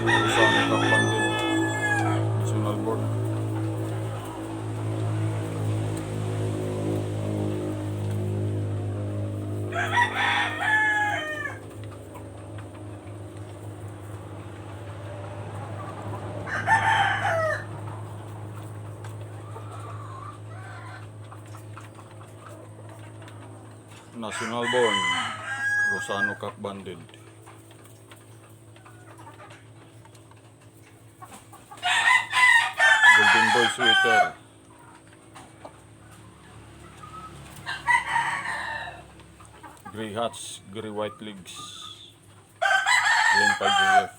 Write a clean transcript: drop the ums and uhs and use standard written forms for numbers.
Rosano Cup Banded National Board. National Born Rosano Cup Banded. Golden Boy Sweater. Gray Hats, Gray White Legs. Limpa GF.